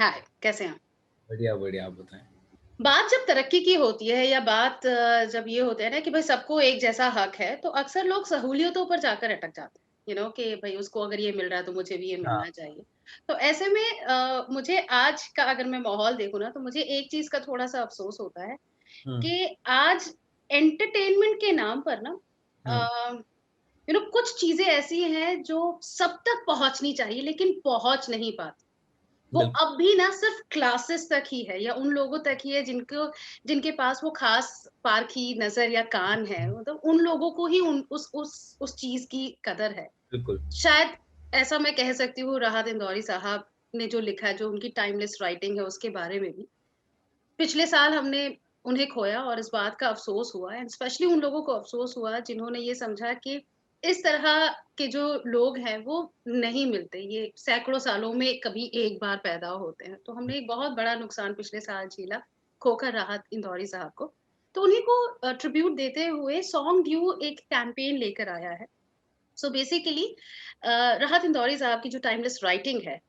हाय, कैसे हैं आप? बढ़िया, बढ़िया, आप बताएँ? बात जब तरक्की की होती है या बात जब ये होता है ना कि भाई सबको एक जैसा हक है, तो अक्सर लोग सहूलियतों पर जाकर अटक जाते हैं। कि भई उसको अगर ये मिल रहा है तो मुझे भी ये हाँ, मिलना चाहिए। तो ऐसे में मुझे आज का अगर मैं माहौल देखूँ ना, तो मुझे एक चीज़ का थोड़ा-सा अफ़सोस होता है हुँ, कि आज एंटरटेनमेंट के नाम पर ना हुँ, अ, कुछ चीज़ें ऐसी हैं जो सब तक पहुँचनी चाहिए लेकिन पहुँच नहीं पाती। वो बिल्कुल, अब भी ना सिर्फ़ क्लासेस तक ही है या उन लोगों तक ही है जिनके पास वो ख़ास पारखी नज़र या कान है, मतलब उन लोगों को ही उन उस चीज़ की कदर है। बिल्कुल, शायद ऐसा मैं कह सकती हूँ राहत इंदौरी साहब ने जो लिखा है, जो उनकी टाइमलेस राइटिंग है उसके बारे में भी। पिछले साल हमने उन्हें खोया और इस बात का अफ़सोस हुआ एंड स्पेशली उन लोगों को अफ़सोस हुआ जिन्होंने ये समझा कि इस तरह के जो लोग हैं वो नहीं मिलते। ये सैकड़ों सालों में कभी एक बार पैदा होते हैं। तो हमने एक बहुत बड़ा नुकसान पिछले साल झेला, खोकर राहत इंदौरी साहब को। तो उन्हीं को ट्रिब्यूट देते हुए सॉन्ग ड्यू एक कैंपेन लेकर आया है। सो बेसिकली राहत इंदौरी साहब की जो टाइमलेस राइटिंग है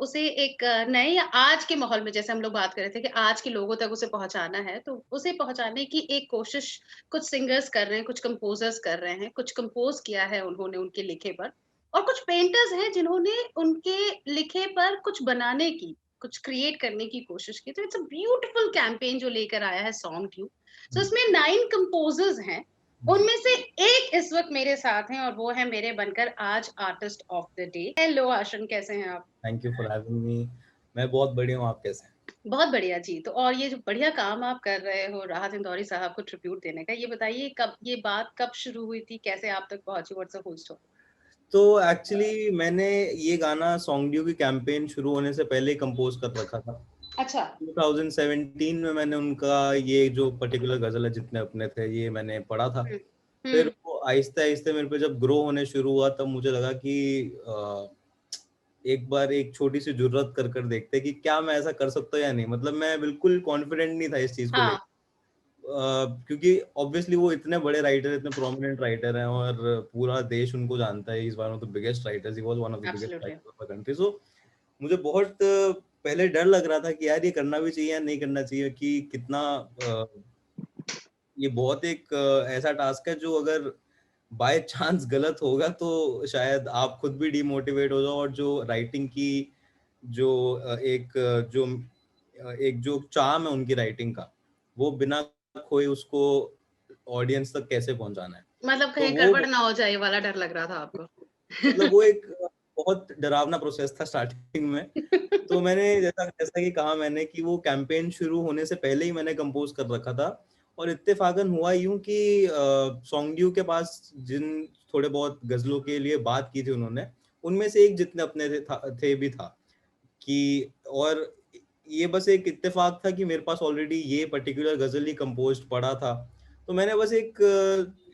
उसे एक नए या आज के माहौल में जैसे हम लोग बात कर रहे थे कि आज के लोगों तक उसे पहुंचाना है तो उसे पहुंचाने की एक कोशिश कुछ सिंगर्स कर रहे हैं, कुछ कंपोजर्स कर रहे हैं, कुछ कंपोज किया है उन्होंने उनके लिखे पर और कुछ पेंटर्स हैं जिन्होंने उनके लिखे पर कुछ बनाने की, कुछ क्रिएट करने की कोशिश की। तो इट्स अ ब्यूटीफुल कैंपेन जो लेकर आया है सॉन्ग ट्यूब। सो हुँ, इसमें 9 कंपोजर्स हैं। जी, उनमें से एक इस वक़्त मेरे साथ हैं और वो है मेरे बनकर आज artist of the day. Hello Ashan, कैसे हैं आप? Thank you for having me. मैं बहुत बढ़िया हूँ, आप कैसे हैं? बहुत बढ़िया जी। तो और ये जो बढ़िया काम आप कर रहे हो राहत इंदौरी साहब को ट्रिब्यूट देने का, ये बताइए कब ये बात कब शुरू हुई थी? कैसे आप तक पहुँची? What's the whole story? तो एक्चुअली मैंने ये गाना सॉन्ग ड्यू की कैंपेन शुरू होने से पहले ही कंपोज़ कर रखा था। अच्छा। 2017 में मैंने उनका ये जो पर्टिकुलर गज़ल है जितने अपने थे, ये मैंने पढ़ा था। हुँ। फिर हुँ। वो आहिस्ते-आहिस्ते मेरे पे जब ग्रो होने शुरू हुआ तब मुझे लगा कि एक बार एक छोटी-सी जुर्रत कर कर देखते हैं कि क्या मैं ऐसा कर सकता हूँ या नहीं? मतलब मैं बिल्कुल कॉन्फिडेंट नहीं था इस चीज़ को हाँ, लेके। क्योंकि ऑब्वियसली वो इतने बड़े राइटर, इतने प्रोमिनेंट राइटर हैं और पूरा देश उनको जानता है। He is one of the biggest writers, he was one of the biggest absolutely. Writers of the country. So मुझे बहुत पहले डर लग रहा था कि यार ये करना भी चाहिए या नहीं करना चाहिए कि कितना ये बहुत एक ऐसा टास्क है जो अगर बाय चांस गलत होगा तो शायद आप खुद भी डिमोटिवेट हो जाओ और जो राइटिंग की जो एक जो चार्म है उनकी राइटिंग का, वो बिना खोए उसको ऑडियंस तक कैसे पहुँचाना है। मतलब तो कहीं वो गड़बड़ ना हो जाए ये वाला डर लग रहा था आपको। मतलब वो एक बहुत डरावना प्रोसेस था स्टार्टिंग में। तो मैंने जैसा जैसा कि कहा मैंने कि वो कैंपेन शुरू होने से पहले ही मैंने कंपोज़ कर रखा था और इत्तेफ़ाकन हुआ यूँ कि सॉन्ग ड्यू के पास जिन थोड़े बहुत गज़लों के लिए बात की थी उन्होंने, उनमें से एक जितने अपने थे भी था कि और ये बस एक इत्तेफ़ाक था कि मेरे पास ऑलरेडी ये पर्टिकुलर गज़ल ही कंपोज़्ड पड़ा था। तो मैंने बस एक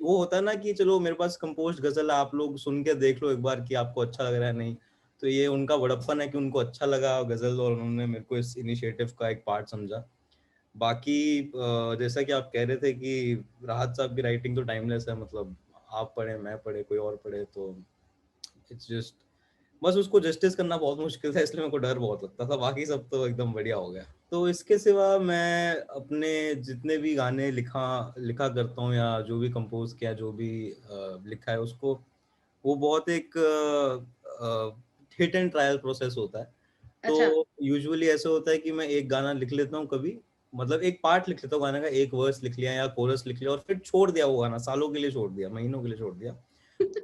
वो होता है ना कि चलो मेरे पास कंपोज़्ड गज़ल है, आप लोग सुन के देख लो एक बार कि आपको अच्छा लग रहा है, नहीं। तो ये उनका बड़प्पन है कि उनको अच्छा लगा गज़ल और उन्होंने मेरे को इस इनिशिएटिव का एक पार्ट समझा। बाकी जैसा कि आप कह रहे थे कि राहत साहब की राइटिंग तो टाइमलेस है, मतलब आप पढ़े, मैं पढ़े, कोई और पढ़े, तो इट्स जस्ट बस उसको जस्टिस करना बहुत मुश्किल था, इसलिए मेरे को डर बहुत लगता था, बाकी सब तो एकदम बढ़िया हो गया। तो इसके सिवा मैं अपने जितने भी गाने लिखा लिखा करता हूँ या जो भी कंपोज़ किया, जो भी लिखा है उसको, वो बहुत एक हिट एंड ट्रायल प्रोसेस होता है। अच्छा। तो यूजुअली ऐसा होता है कि मैं एक गाना लिख लेता हूँ कभी, मतलब एक पार्ट लिख लेता हूँ गाने का, एक वर्स लिख लिया या कोरस लिख लिया और फिर छोड़ दिया वो गाना, सालों के लिए छोड़ दिया, महीनों के लिए छोड़ दिया।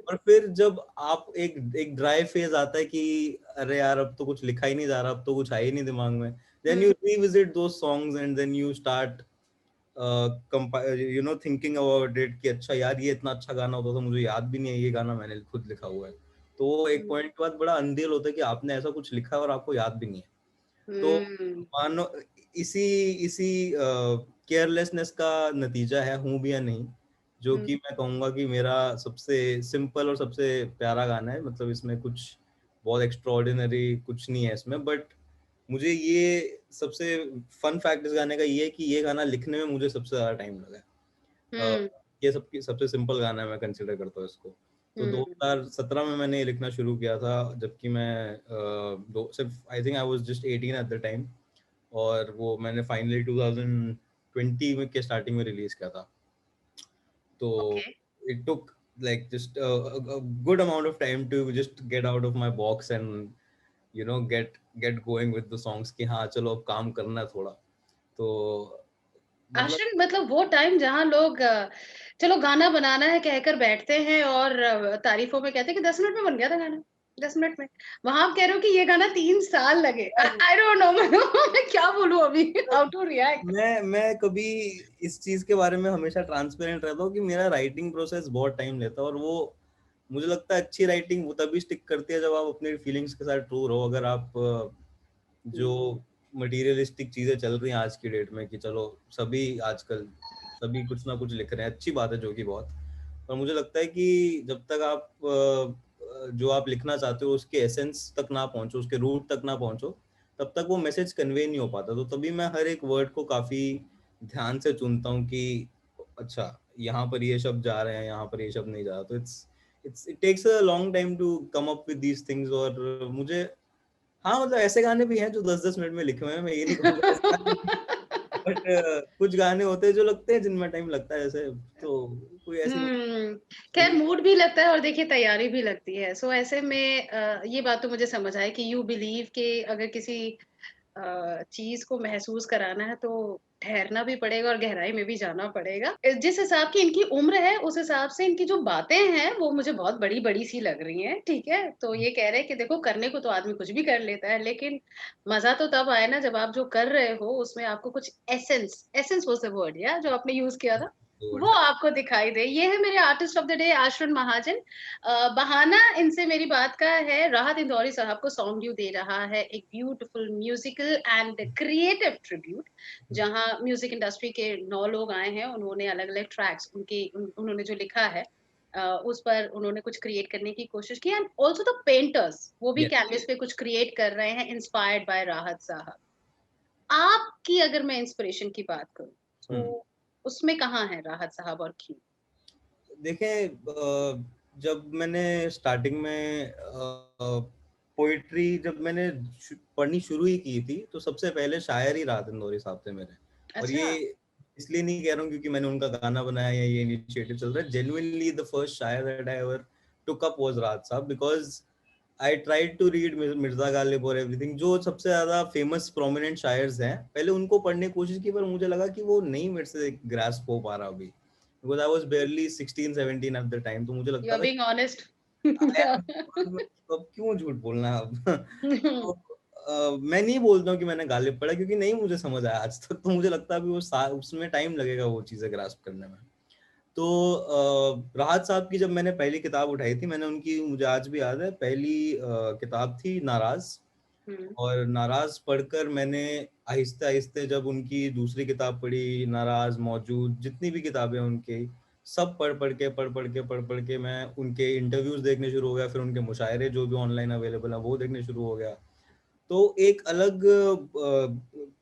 और फिर जब आप एक एक ड्राई फेज़ आता है कि अरे यार! अब तो कुछ लिखा ही नहीं जा रहा, अब तो कुछ है ही नहीं दिमाग में। देन हुँ। You revisit those songs and then you start thinking about it कि अच्छा यार ये इतना अच्छा गाना होता था, मुझे याद भी नहीं है ये गाना मैंने खुद लिखा हुआ है। तो वो एक हुँ। पॉइंट के बाद बड़ा अनरियल होता है कि आपने ऐसा कुछ लिखा है और आपको याद भी नहीं है। तो हुँ। मानो इसी इसी केयरलेसनेस का नतीजा है हूँ भी या नहीं, जो हुँ। कि मैं कहूँगा कि मेरा सबसे सिंपल और सबसे प्यारा गाना है। मतलब इसमें कुछ बहुत एक्स्ट्राऑर्डिनरी कुछ नहीं है इसमें, बट मुझे ये सबसे फन फैक्ट इस गाने का ये है कि ये गाना लिखने में मुझे सबसे ज़्यादा टाइम लगा है। हुँ। ये सबकी सबसे सिंपल गाना है, मैं कंसीडर करता हूँ इसको। तो हम्म। 2017 में मैंने ये लिखना शुरू किया था, जबकि मैं सिर्फ I think I was just 18 at the time, और वो मैंने फाइनली 2020 में के स्टार्टिंग में रिलीज किया था। तो okay. it took like just a good amount of time to just get out of my box and get going with the songs कि हाँ चलो अब काम करना है थोड़ा। तो मतलब आश्रम मतलब वो टाइम जहाँ लोग चलो गाना बनाना है कहकर बैठते हैं और तारीफों में कहते हैं कि 10 मिनट में बन गया था गाना, 10 मिनट में। वहाँ आप कह रहे हो कि ये गाना 3 साल लगे। आई डोंट नो मैं क्या बोलूँ अभी, हाउ टू रिएक्ट? मैं कभी इस चीज के बारे में हमेशा ट्रांसपेरेंट रहता हूँ कि मेरा राइटिंग प्रोसेस बहुत टाइम लेता है, और वो मुझे लगता है अच्छी राइटिंग वो तभी स्टिक करती है जब आप अपने फीलिंग्स के साथ ट्रू रहो। अगर आप जो मटेरियलिस्टिक चीजें चल रही हैं आज की डेट में कि चलो सभी आजकल सभी कुछ ना कुछ लिख रहे हैं, अच्छी बात है जो कि बहुत, पर मुझे लगता है कि जब तक आप जो आप लिखना चाहते हो उसके एसेंस तक ना पहुंचो, उसके रूट तक ना पहुंचो, तब तक वो मैसेज कन्वे नहीं हो पाता। तो तभी मैं हर एक वर्ड को काफी ध्यान से चुनता हूँ कि अच्छा यहाँ पर ये शब्द जा रहे हैं, यहाँ पर ये शब्द नहीं जा रहा। तो it takes a long time to come up with these things. और मुझे हाँ मतलब ऐसे गाने भी हैं जो 10-10 मिनट में लिखे हुए हैं, मैं ये नहीं कहूँगा ऐसे गाने नहीं, बट कुछ गाने होते हैं जो लगते हैं जिनमें टाइम लगता है ऐसे, तो कोई ऐसी खैर नहीं। मूड भी लगता है और देखिए तैयारी भी लगती है। सो ऐसे में ये बात तो मुझे समझ आई कि यू बिलीव कि अगर किसी चीज़ को महसूस कराना है तो ठहरना भी पड़ेगा और गहराई में भी जाना पड़ेगा। जिस हिसाब की इनकी उम्र है उस हिसाब से इनकी जो बातें हैं वो मुझे बहुत बड़ी-बड़ी सी लग रही हैं, ठीक है? तो ये कह रहे हैं कि देखो करने को तो आदमी कुछ भी कर लेता है, लेकिन मज़ा तो तब आए ना जब आप जो कर रहे हो उसमें आपको कुछ essence essence was the word या जो आपने यूज़ किया था, वो आपको दिखाई दे। ये है मेरे आर्टिस्ट ऑफ द डे आश्रन महाजन। बहाना इनसे मेरी बात का है, राहत इंदौरी साहब को सॉन्ग ड्यू दे रहा है एक beautiful musical and creative tribute, जहां म्यूजिक इंडस्ट्री के 9 लोग आए हैं। उन्होंने अलग-अलग ट्रैक्स उन्होंने जो लिखा है उस पर उन्होंने कुछ क्रिएट करने की कोशिश की एंड आल्सो द पेंटर्स वो भी कैनवस पे कुछ क्रिएट कर रहे हैं इंस्पायर्ड बाय राहत साहब। आपकी अगर मैं इंस्पिरेशन की बात करूं तो उसमें कहाँ है राहत साहब और क्यों? देखें, जब मैंने स्टार्टिंग में पोइट्री जब मैंने पढ़नी शुरू ही की थी, तो सबसे पहले शायर ही राहत इंदौरी साहब थे मेरे। और अच्छा। ये इसलिए नहीं कह रहा हूँ क्योंकि मैंने उनका गाना बनाया या ये इनिशिएटिव चल रहा है। Genuinely the first shayar that I ever took up was Rahat Sahab, because I tried to read Mirza Ghalib और एवरीथिंग, जो सबसे ज्यादा फेमस प्रोमिनेंट शायर्स हैं, पहले उनको पढ़ने की कोशिश की, पर मुझे लगा कि वो नहीं मेरे से ग्रास्प हो पा रहा अभी, because I was बारली 16-17 at the time. तो मुझे यू लगता आर था बीइंग ऑनेस्ट। I am- अब क्यों झूठ बोलना है अब। तो मैं नहीं बोलता हूँ कि मैंने गालिब पढ़ा, क्योंकि नहीं मुझे समझ आया आज तक। तो मुझे लगता है अभी वो उसमें टाइम लगेगा वो चीजें ग्रास्प करने में। तो राहत साहब की जब मैंने पहली किताब उठाई थी, मैंने उनकी, मुझे आज भी याद है, पहली किताब थी नाराज। और नाराज पढ़कर मैंने आहिस्ते आहिस्ते जब उनकी दूसरी किताब पढ़ी, नाराज, मौजूद, जितनी भी किताबें उनकी, सब पढ़ पढ़ के मैं उनके इंटरव्यूज देखने शुरू हो गया। फिर उनके मुशायरे जो भी ऑनलाइन अवेलेबल है वो देखने शुरू हो गया। तो एक अलग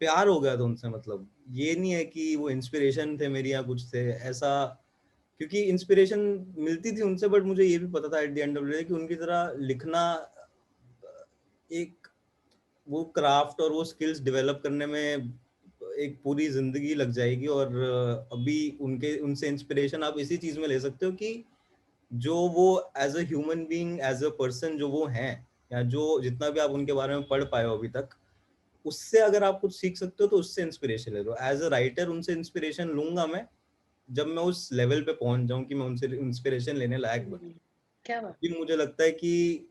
प्यार हो गया था उनसे। मतलब ये नहीं है कि वो इंस्पिरेशन थे मेरी या कुछ थे ऐसा, क्योंकि इंस्पिरेशन मिलती थी उनसे, बट मुझे ये भी पता था at the end of the day कि उनकी तरह लिखना एक वो क्राफ्ट और वो स्किल्स डेवलप करने में एक पूरी जिंदगी लग जाएगी। और अभी उनके उनसे इंस्पिरेशन आप इसी चीज में ले सकते हो कि जो वो as a human being, as a person जो वो हैं, या जो जितना भी आप उनके बारे में पढ़ पाए हो अभी तक, उससे अगर आप कुछ सीख सकते हो तो उससे इंस्पिरेशन ले लो। एज अ राइटर उनसे इंस्पिरेशन लूंगा मैं जब मैं उस लेवल पे पहुंच जाऊं कि मैं उनसे इंस्पिरेशन लेने लायक बनूं। क्या बात। अभी मुझे लगता है कि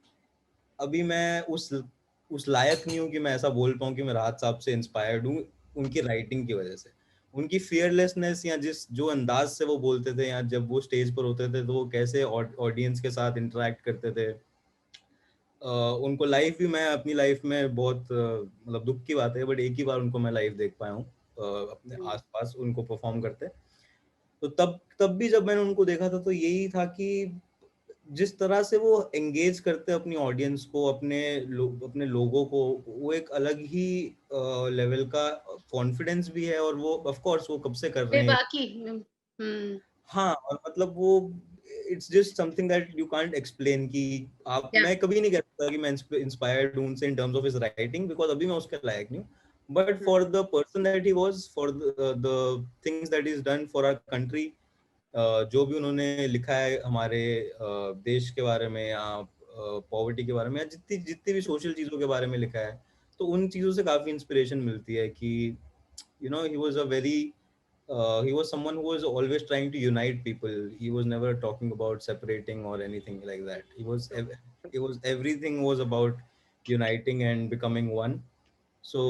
अभी मैं उस लायक नहीं हूँ कि मैं ऐसा बोल पाऊँ कि मैं राहत साहब से इंस्पायर्ड हूँ उनकी राइटिंग की वजह से। उनकी फियरलेसनेस, या जो अंदाज से वो बोलते थे, या जब वो स्टेज पर होते थे तो वो कैसे ऑडियंस के साथ इंटरेक्ट करते थे। उनको लाइव भी मैं अपनी लाइफ में बहुत मतलब दुख की बात है, बट एक ही बार उनको मैं लाइव देख पाया हूँ अपने आसपास उनको परफॉर्म करते। तो तब तब भी जब मैंने उनको देखा था तो यही था कि जिस तरह से वो एंगेज करते हैं अपनी ऑडियंस को, अपने लोगों को, वो एक अलग ही लेवल का कॉन्फिडेंस भी है। और वो ऑफ कोर्स वो कब से कर रहे हैं। बेबाकी। हम्म। हाँ, और मतलब वो it's just something that you can't explain कि आप मैं कभी नहीं कहता कि मैं इंस्पायर्ड हूं उनसे in terms of his writing, because अभी मैं उसके लायक नहीं हूं, but for the person that he was, for the things that is done for our country, जो भी उन्होंने लिखा है हमारे देश के बारे में या पॉवर्टी के बारे में या जितनी जितनी भी सोशल चीजों के बारे में लिखा है, तो उन चीजों से काफी इंस्पिरेशन मिलती है कि you know he was a very he was someone who was always trying to unite people. He was never talking about separating or anything like that. Everything was about uniting and becoming one. So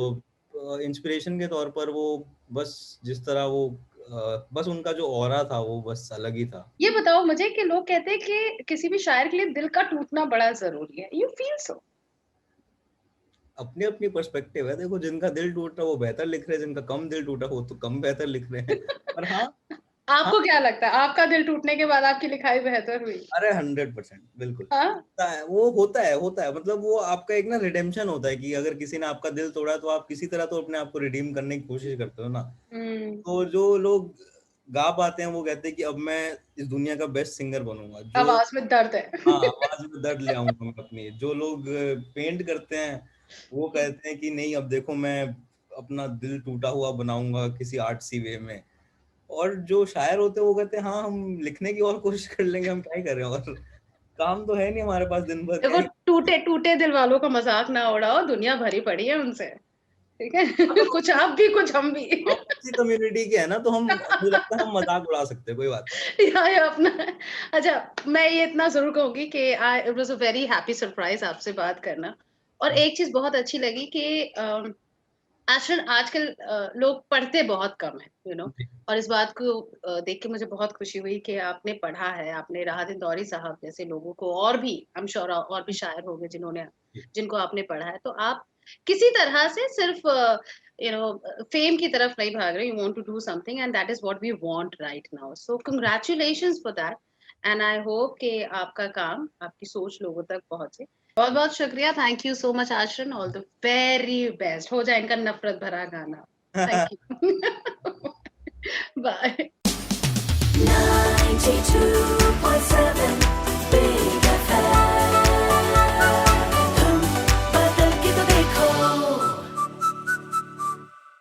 inspiration के तौर पर वो बस जिस तरह वो बस उनका जो ऑरा था वो बस अलग ही था। ये बताओ मुझे कि लोग कहते हैं कि किसी भी शायर के लिए दिल का टूटना बड़ा जरूरी है। You feel so? अपनी अपनी पर्सपेक्टिव है। देखो, जिनका दिल टूटा वो बेहतर लिख रहे हैं, जिनका कम दिल टूटा वो तो कम बेहतर लिख रहे हैं। पर हाँ, आपको क्या लगता है, आपका दिल टूटने के बाद आपकी लिखाई बेहतर हुई? अरे 100% बिल्कुल। हाँ? वो होता है मतलब वो आपका एक ना रिडेम्पशन होता है कि अगर किसी ने आपका दिल तोड़ा तो आप किसी तरह तो अपने आप को रिडीम करने की कोशिश करते हो ना। तो जो लोग गा पाते हैं वो कहते हैं कि अब मैं इस दुनिया का बेस्ट सिंगर बनूंगा, जो आवाज में दर्द है। हाँ, आवाज में दर्द ले आऊंगा मैं अपनी। जो लोग पेंट करते हैं वो कहते हैं कि नहीं, अब देखो मैं अपना दिल टूटा हुआ बनाऊंगा किसी आर्टसी वे में। और जो शायर होते हैं वो कहते हैं हाँ, हम लिखने की और कोशिश कर लेंगे, हम क्या ही कर रहे हैं, और काम तो है नहीं हमारे पास दिन भर। देखो, टूटे टूटे दिल वालों का मजाक ना उड़ाओ, दुनिया भरी पड़ी है उनसे, ठीक है? कुछ आप भी कुछ हम भी। हम उसी कम्युनिटी के है ना, तो हम, मुझे लगता है हम मजाक उड़ा सकते हैं, कोई बात नहीं। ये अपना। अच्छा, मैं ये इतना जरूर कहूंगी कि it was a very happy surprise आपसे बात करना। और एक चीज बहुत अच्छी लगी कि आजकल लोग पढ़ते बहुत कम है, और इस बात को देख के मुझे बहुत खुशी हुई कि आपने पढ़ा है, आपने राहत इंदौरी साहब जैसे लोगों को, और भी आई एम श्योर और भी शायर होंगे जिनको आपने पढ़ा है। तो आप किसी तरह से सिर्फ फेम की तरफ नहीं भाग रहे, you want to do something, and that is what we want right now. So congratulations for that, and I hope कि आपका काम, आपकी सोच लोगों तक पहुंचे। बहुत बहुत शुक्रिया, thank you so much Ashran, all the very best. हो जाए इनका नफरत भरा गाना। Thank you. बाय। 92.7